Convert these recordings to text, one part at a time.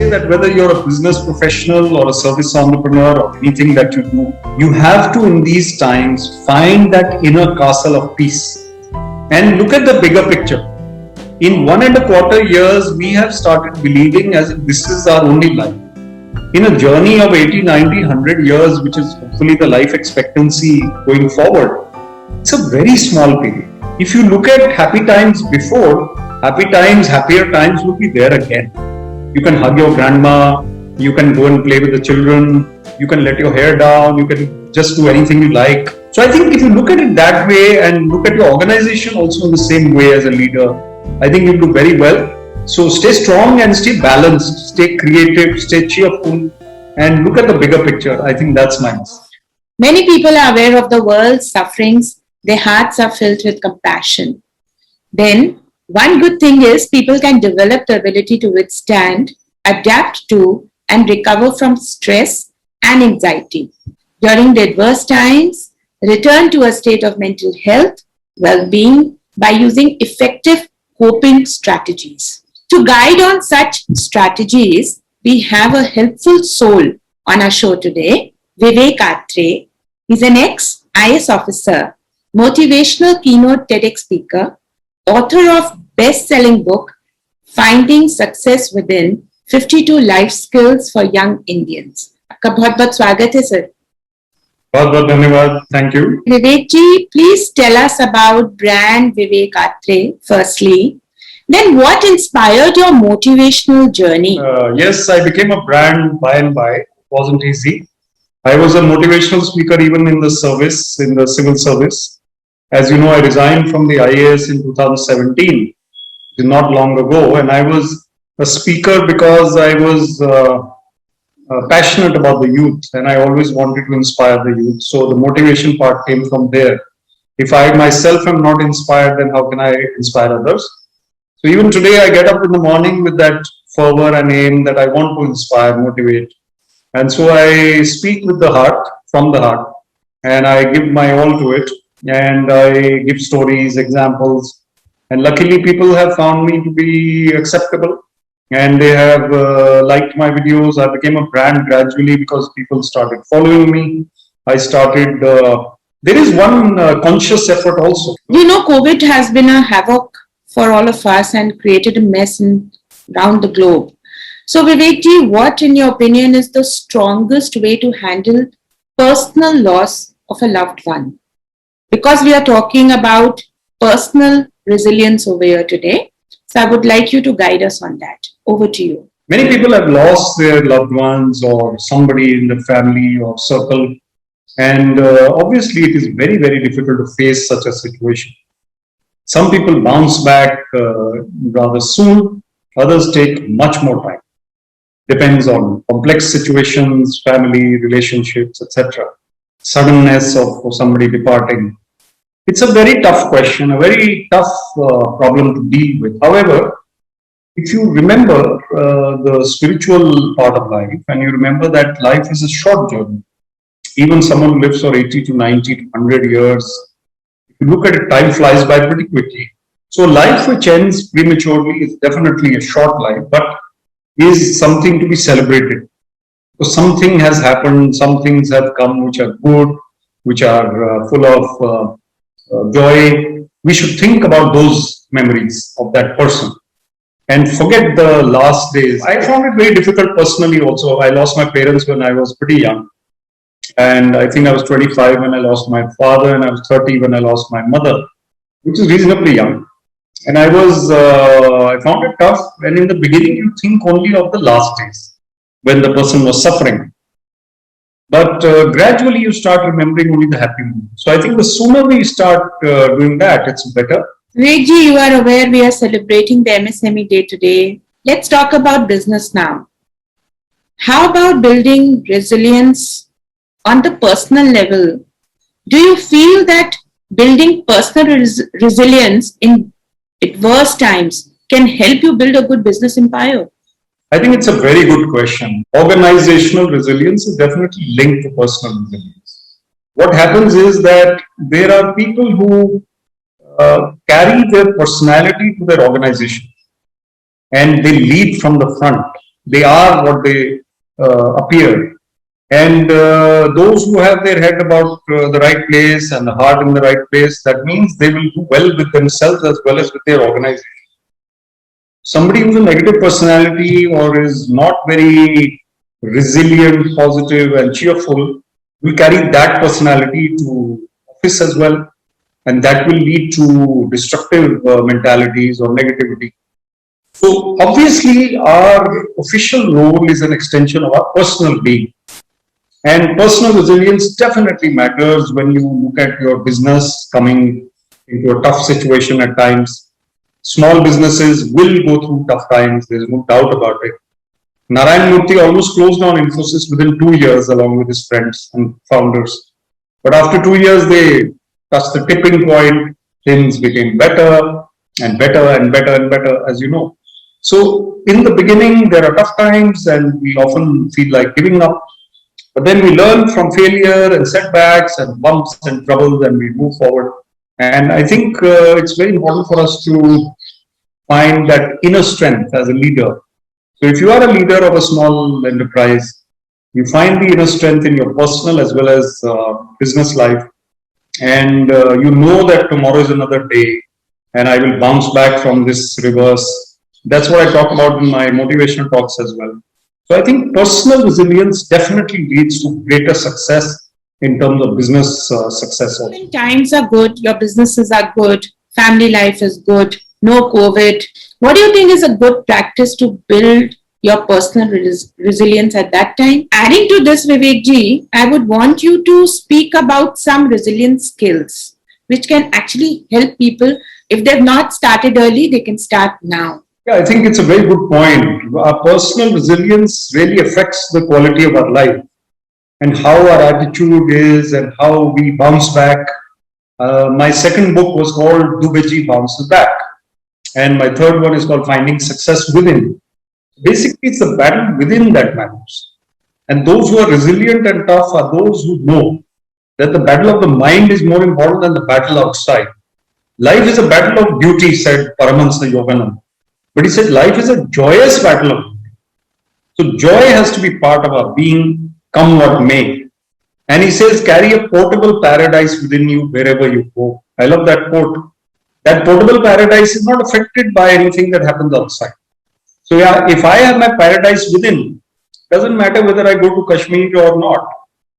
say that whether you're a business professional or a service entrepreneur or anything that you do, you have to in these times find that inner castle of peace and look at the bigger picture. In 1.25 years, we have started believing as if this is our only life. In a journey of 80, 90, 100 years, which is hopefully the life expectancy going forward, it's a very small period. If you look at happy times before, happy times, happier times will be there again. You can hug your grandma, you can go and play with the children, you can let your hair down, you can just do anything you like. So I think if you look at it that way and look at your organization also in the same way as a leader, I think you'll do very well. So stay strong and stay balanced, stay creative, stay cheerful, and look at the bigger picture. I think that's my message. Many people are aware of the world's sufferings. Their hearts are filled with compassion. Then, one good thing is people can develop the ability to withstand, adapt to, and recover from stress and anxiety. During the adverse times, return to a state of mental health, well-being by using effective coping strategies. To guide on such strategies, we have a helpful soul on our show today, Vivek Atre. He's an ex-IS officer, motivational keynote TEDx speaker, author of best-selling book, Finding Success Within, 52 Life Skills for Young Indians. आपका बहुत-बहुत स्वागत है sir. बहुत-बहुत धन्यवाद. Thank you. Vivek ji, please tell us about brand Vivek Atre firstly. Then what inspired your motivational journey? Yes, I became a brand by and by. It wasn't easy. I was a motivational speaker even in the service, in the civil service. As you know, I resigned from the IAS in 2017, not long ago, and I was a speaker because I was passionate about the youth and I always wanted to inspire the youth. So the motivation part came from there. If I myself am not inspired, then how can I inspire others? So even today, I get up in the morning with that fervor and aim that I want to inspire, motivate. And so I speak with the heart, from the heart, and I give my all to it. And I give stories, examples. And luckily, people have found me to be acceptable. And they have liked my videos. I became a brand gradually because people started following me. I started, there is one conscious effort also. You know, COVID has been a havoc for all of us and created a mess around the globe. So Vivek ji, what in your opinion is the strongest way to handle personal loss of a loved one? Because we are talking about personal resilience over here today. So I would like you to guide us on that. Over to you. Many people have lost their loved ones or somebody in the family or circle. And obviously it is very, very difficult to face such a situation. Some people bounce back rather soon, others take much more time. Depends on complex situations, family, relationships, etc. Suddenness of somebody departing. It's a very tough question, a very tough problem to deal with. However, if you remember the spiritual part of life and you remember that life is a short journey, even someone who lives for 80 to 90 to 100 years, you look at it, time flies by pretty quickly. So life which ends prematurely is definitely a short life, but is something to be celebrated. So something has happened, some things have come which are good, which are full of joy. We should think about those memories of that person and forget the last days. I found it very difficult personally also. I lost my parents when I was pretty young. And I think I was 25 when I lost my father, and I was 30 when I lost my mother, which is reasonably young. And I found it tough. And in the beginning, you think only of the last days when the person was suffering. But gradually, you start remembering only the happy moments. So I think the sooner we start doing that, it's better. Vivek ji, you are aware we are celebrating the MSME Day today. Let's talk about business now. How about building resilience on the personal level? Do you feel that building personal resilience in adverse times can help you build a good business empire? I think it's a very good question. Organizational resilience is definitely linked to personal resilience. What happens is that there are people who carry their personality to their organization and they lead from the front. They are what they appear. And those who have their head about the right place and the heart in the right place, that means they will do well with themselves as well as with their organization. Somebody who's a negative personality or is not very resilient, positive, and cheerful will carry that personality to office as well, and that will lead to destructive mentalities or negativity. So, obviously, our official role is an extension of our personal being. And personal resilience definitely matters when you look at your business coming into a tough situation at times. Small businesses will go through tough times, there's no doubt about it. Narayan Murthy almost closed down Infosys within 2 years along with his friends and founders. But after 2 years, they touched the tipping point, things became better and better and better and better, as you know. So, in the beginning, there are tough times and we often feel like giving up. But then we learn from failure and setbacks and bumps and troubles and we move forward. And I think it's very important for us to find that inner strength as a leader. So if you are a leader of a small enterprise, you find the inner strength in your personal as well as business life. And you know that tomorrow is another day and I will bounce back from this reverse. That's what I talk about in my motivational talks as well. So I think personal resilience definitely leads to greater success in terms of business success also. When times are good, your businesses are good, family life is good, no COVID. What do you think is a good practice to build your personal resilience at that time? Adding to this, Vivek ji, I would want you to speak about some resilience skills which can actually help people. If they've not started early, they can start now. Yeah, I think it's a very good point. Our personal resilience really affects the quality of our life and how our attitude is and how we bounce back. My second book was called Dubeji Bounces Back. And my third one is called Finding Success Within. Basically, it's the battle within that matters. And those who are resilient and tough are those who know that the battle of the mind is more important than the battle outside. Life is a battle of duty, said Paramahansa Yogananda. But he said life is a joyous battle of duty. So joy has to be part of our being, come what may. And he says, carry a portable paradise within you wherever you go. I love that quote. That portable paradise is not affected by anything that happens outside. So yeah, if I have my paradise within, doesn't matter whether I go to Kashmir or not.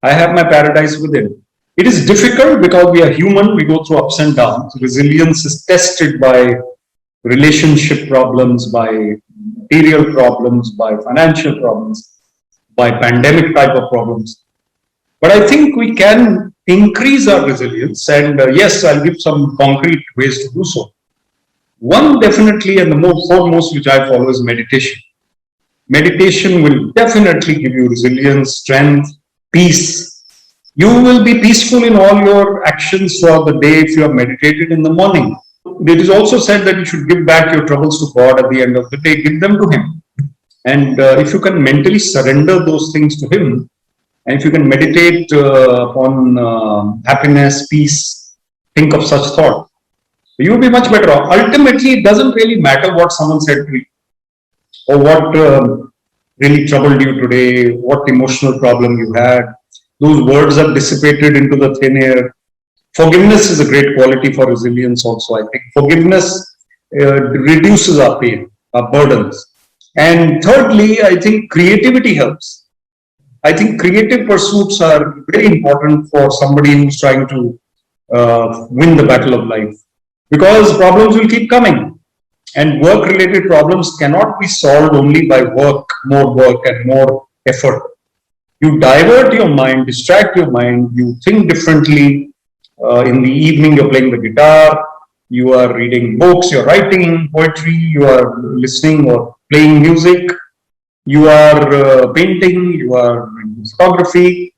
I have my paradise within. It is difficult because we are human, we go through ups and downs. Resilience is tested by relationship problems, by material problems, by financial problems, by pandemic type of problems. But I think we can increase our resilience, and yes, I'll give some concrete ways to do so. One definitely, and the most foremost which I follow, is meditation. Meditation will definitely give you resilience, strength, peace. You will be peaceful in all your actions throughout the day if you have meditated in the morning. It is also said that you should give back your troubles to God at the end of the day, give them to Him. And if you can mentally surrender those things to Him, and if you can meditate upon happiness, peace, think of such thought, you will be much better off. Ultimately, it doesn't really matter what someone said to you or what really troubled you today, what emotional problem you had. Those words are dissipated into the thin air. Forgiveness is a great quality for resilience also. I think forgiveness reduces our pain, our burdens. And thirdly, I think creativity helps. I think creative pursuits are very important for somebody who's trying to win the battle of life, because problems will keep coming, and work-related problems cannot be solved only by work and more effort. You divert your mind, distract your mind, you think differently. In the evening, you're playing the guitar, you are reading books, you're writing poetry, you are listening or playing music, you are painting, you are in photography.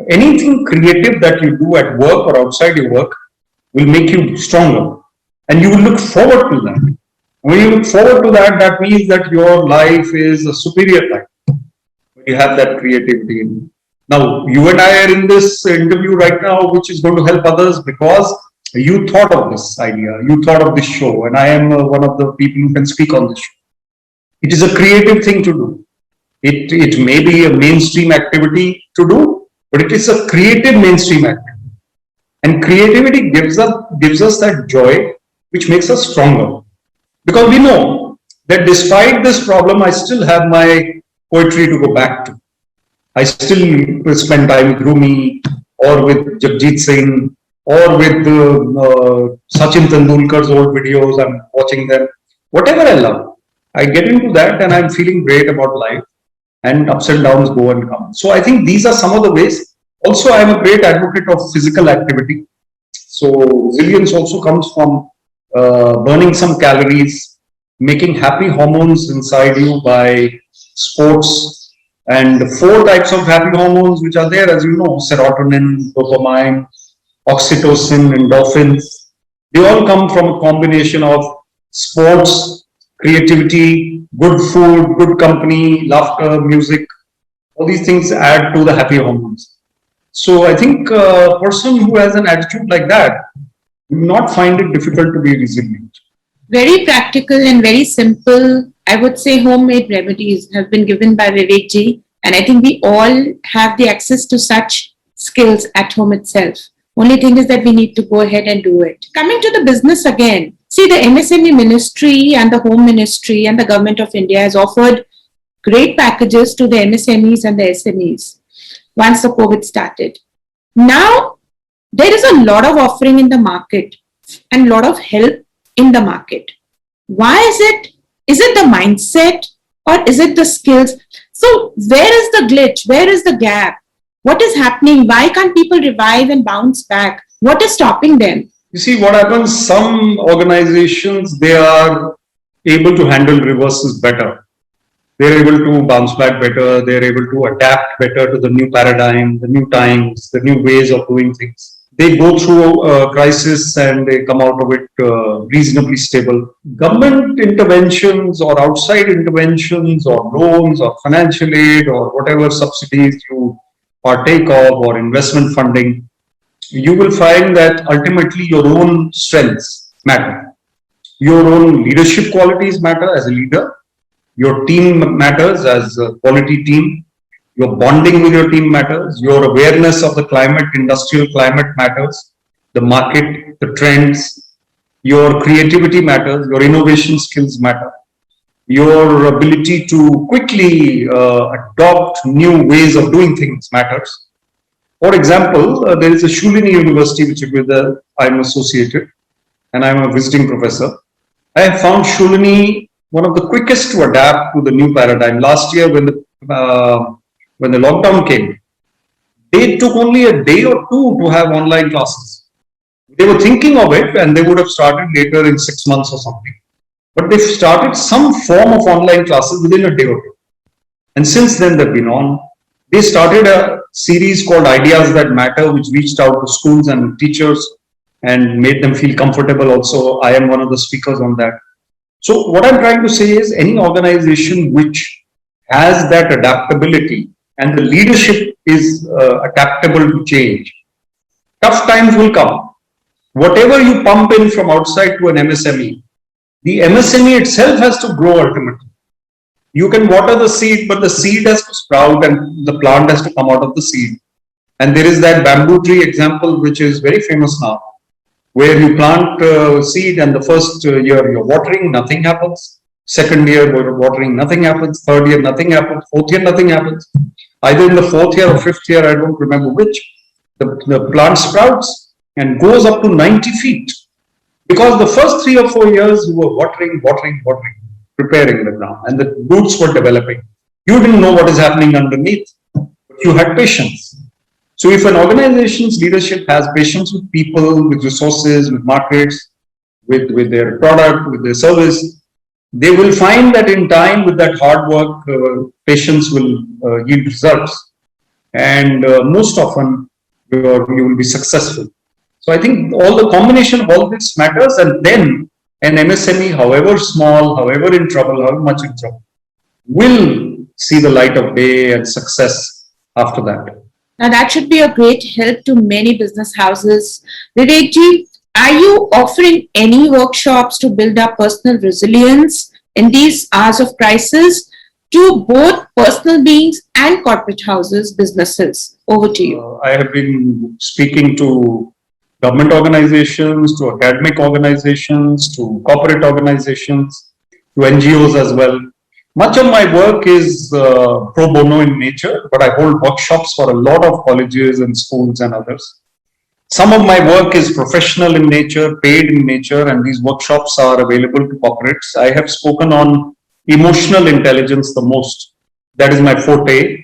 Anything creative that you do at work or outside your work will make you stronger. And you will look forward to that. When you look forward to that, that means that your life is a superior life. You have that creativity in you. Now, you and I are in this interview right now, which is going to help others because you thought of this idea, you thought of this show, and I am one of the people who can speak on this show. It is a creative thing to do. It may be a mainstream activity to do, but it is a creative mainstream activity. And creativity gives us that joy, which makes us stronger. Because we know that despite this problem, I still have my poetry to go back to. I still spend time with Rumi or with Jagjit Singh or with Sachin Tendulkar's old videos. I'm watching them. Whatever I love, I get into that and I'm feeling great about life, and ups and downs go and come. So I think these are some of the ways. Also, I'm a great advocate of physical activity. So resilience also comes from burning some calories, making happy hormones inside you by sports. And the four types of happy hormones which are there, as you know: serotonin, dopamine, oxytocin, endorphins. They all come from a combination of sports, creativity, good food, good company, laughter, music. All these things add to the happy hormones. So I think a person who has an attitude like that will not find it difficult to be resilient. Very practical and very simple, I would say, homemade remedies have been given by Vivek ji. And I think we all have the access to such skills at home itself. Only thing is that we need to go ahead and do it. Coming to the business again, see, the MSME ministry and the Home Ministry and the Government of India has offered great packages to the MSMEs and the SMEs once the COVID started. Now, there is a lot of offering in the market and a lot of help in the market. Why is it? Is it the mindset or is it the skills? So where is the glitch? Where is the gap? What is happening? Why can't people revive and bounce back? What is stopping them? You see, what happens, some organizations, they are able to handle reverses better. They're able to bounce back better. They're able to adapt better to the new paradigm, the new times, the new ways of doing things. They go through a crisis and they come out of it reasonably stable. Government interventions or outside interventions or loans or financial aid or whatever subsidies you partake of or investment funding, you will find that ultimately your own strengths matter. Your own leadership qualities matter as a leader. Your team matters as a quality team. Your bonding with your team matters. Your awareness of the climate, industrial climate matters. The market, the trends, your creativity matters. Your innovation skills matter. Your ability to quickly adopt new ways of doing things matters. For example, there is a Shulini University with I'm associated, and I'm a visiting professor. I have found Shulini one of the quickest to adapt to the new paradigm. Last year, when the lockdown came, they took only a day or two to have online classes. They were thinking of it and they would have started later in 6 months or something. But they started some form of online classes within a day or two. And since then, they've been on. They started a series called Ideas That Matter, which reached out to schools and teachers and made them feel comfortable. Also, I am one of the speakers on that. So what I'm trying to say is, any organization which has that adaptability and the leadership is adaptable to change, tough times will come. Whatever you pump in from outside to an MSME, the MSME itself has to grow ultimately. You can water the seed, but the seed has to sprout and the plant has to come out of the seed. And there is that bamboo tree example, which is very famous now, where you plant seed and the first year you're watering, nothing happens. Second year you're watering, nothing happens. Third year, nothing happens. Fourth year, nothing happens. Either in the fourth year or fifth year, I don't remember which, the plant sprouts and goes up to 90 feet. Because the first 3 or 4 years you were watering, preparing the ground, and the roots were developing. You didn't know what is happening underneath, but you had patience. So if an organization's leadership has patience with people, with resources, with markets, with their product, with their service, they will find that in time, with that hard work, patience will yield results. And most often, you will be successful. So I think all the combination of all this matters, and then an MSME, however small, however in trouble, however much in trouble, will see the light of day and success after that. Now that should be a great help to many business houses. Vivekji, are you offering any workshops to build up personal resilience in these hours of crisis, to both personal beings and corporate houses, businesses? Over to you. I have been speaking to government organizations, to academic organizations, to corporate organizations, to NGOs as well. Much of my work is pro bono in nature, but I hold workshops for a lot of colleges and schools and others. Some of my work is professional in nature, paid in nature, and these workshops are available to corporates. I have spoken on emotional intelligence the most. That is my forte.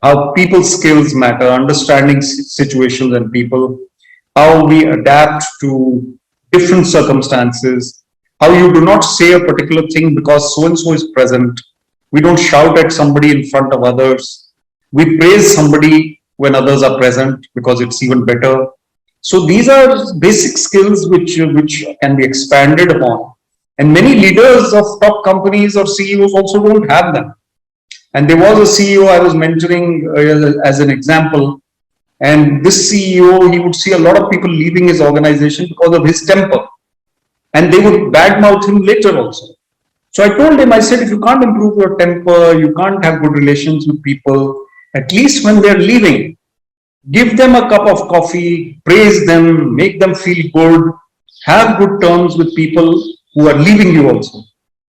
How people skills matter, understanding situations and people, how we adapt to different circumstances, how you do not say a particular thing because so and so is present. We don't shout at somebody in front of others. We praise somebody when others are present because it's even better. So these are basic skills which can be expanded upon. And many leaders of top companies or CEOs also don't have them. And there was a CEO I was mentioning as an example. And this CEO, he would see a lot of people leaving his organization because of his temper. And they would badmouth him later also. So I told him, I said, if you can't improve your temper, you can't have good relations with people, at least when they're leaving, give them a cup of coffee, praise them, make them feel good, have good terms with people who are leaving you also.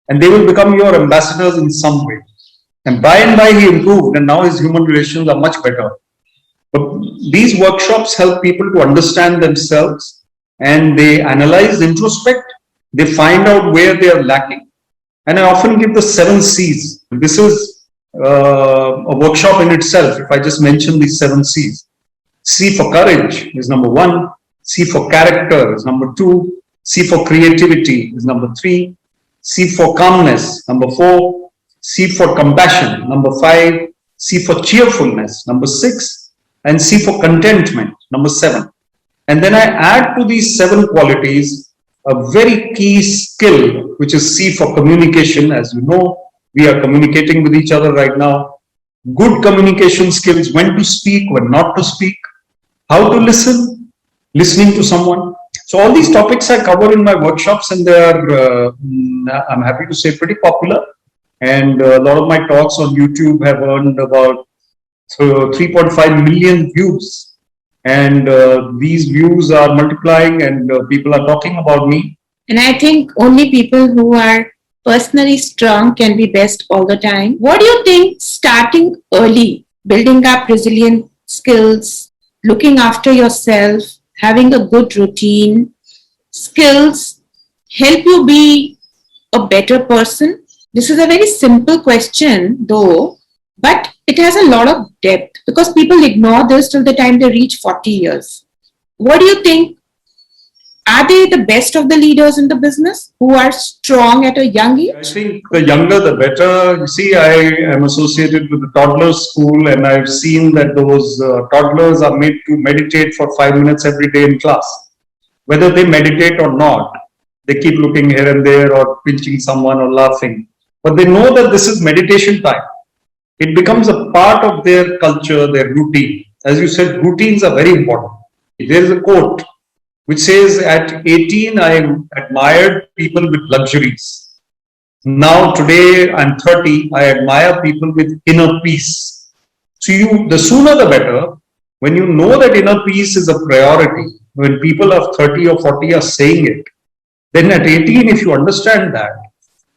And they will become your ambassadors in some way. And by he improved, and now his human relations are much better. But these workshops help people to understand themselves, and they analyze, introspect, they find out where they are lacking. And I often give the 7 C's. This is a workshop in itself, if I just mention these 7 C's. C for courage is number 1. C for character is number 2. C for creativity is number 3. C for calmness, number 4. C for compassion, number 5. C for cheerfulness, number 6. And C for contentment, number 7. And then I add to these 7 qualities a very key skill, which is C for communication. As you know, we are communicating with each other right now. Good communication skills, when to speak, when not to speak, how to listen, listening to someone. So all these topics I cover in my workshops, and they are, I'm happy to say, pretty popular. And a lot of my talks on YouTube have earned about 3.5 million views. And these views are multiplying, and people are talking about me. And I think only people who are personally strong can be best all the time. What do you think starting early, building up resilient skills, looking after yourself, having a good routine, skills help you be a better person? This is a very simple question though, but it has a lot of depth because people ignore this till the time they reach 40 years. What do you think? Are they the best of the leaders in the business who are strong at a young age? I think the younger the better. You see, I am associated with the toddler school, and I've seen that those toddlers are made to meditate for 5 minutes every day in class. Whether they meditate or not, they keep looking here and there or pinching someone or laughing. But they know that this is meditation time. It becomes a part of their culture, their routine. As you said, routines are very important. There is a quote which says, at 18, I admired people with luxuries. Now, today, I'm 30, I admire people with inner peace. So the sooner the better. When you know that inner peace is a priority, when people of 30 or 40 are saying it, then at 18, if you understand that,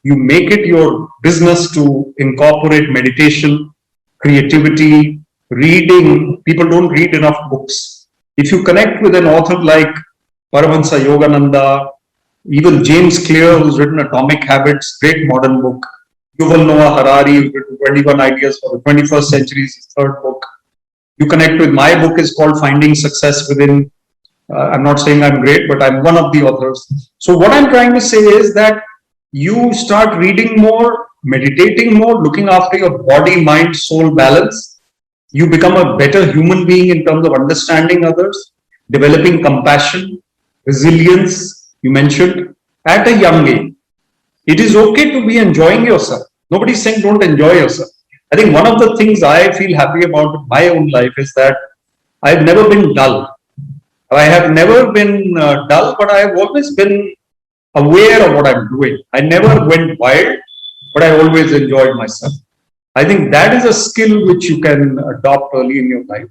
you make it your business to incorporate meditation, creativity, reading. People don't read enough books. If you connect with an author like Paramahansa Yogananda, even James Clear, who's written Atomic Habits, great modern book. Yuval Noah Harari, who's written 21 Ideas for the 21st Century, is his 3rd book. You connect with my book, is called Finding Success Within. I'm not saying I'm great, but I'm one of the authors. So what I'm trying to say is that you start reading more, meditating more, looking after your body, mind, soul balance. You become a better human being in terms of understanding others, developing compassion, resilience, you mentioned, at a young age. It is okay to be enjoying yourself. Nobody's saying don't enjoy yourself. I think one of the things I feel happy about in my own life is that I've never been dull. I have never been dull, but I have always been aware of what I'm doing. I never went wild, but I always enjoyed myself. I think that is a skill which you can adopt early in your life.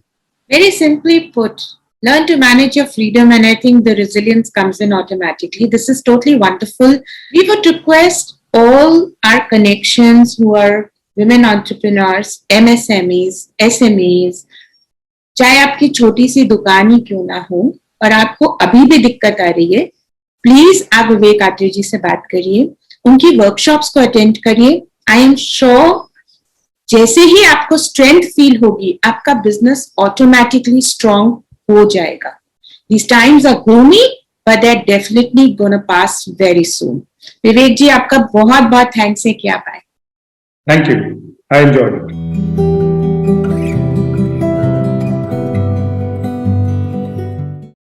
Very simply put, learn to manage your freedom, and I think the resilience comes in automatically. This is totally wonderful. We would request all our connections who are women entrepreneurs, MSMEs, SMEs, चाहे आपकी छोटी सी दुकान ही क्यों ना हो और आपको अभी भी दिक्कत आ रही है, प्लीज आप विवेक आत्रे जी से बात करिए, उनकी वर्कशॉप्स को अटेंड करिए. आई एम श्योर जैसे ही आपको स्ट्रेंथ फील होगी, आपका बिजनेस ऑटोमेटिकली स्ट्रांग हो जाएगा. These times are gloomy, but they're definitely gonna pass very soon. विवेक जी, आपका बहुत बहुत थैंक्स है कि आप आए. Thank you. I enjoyed it.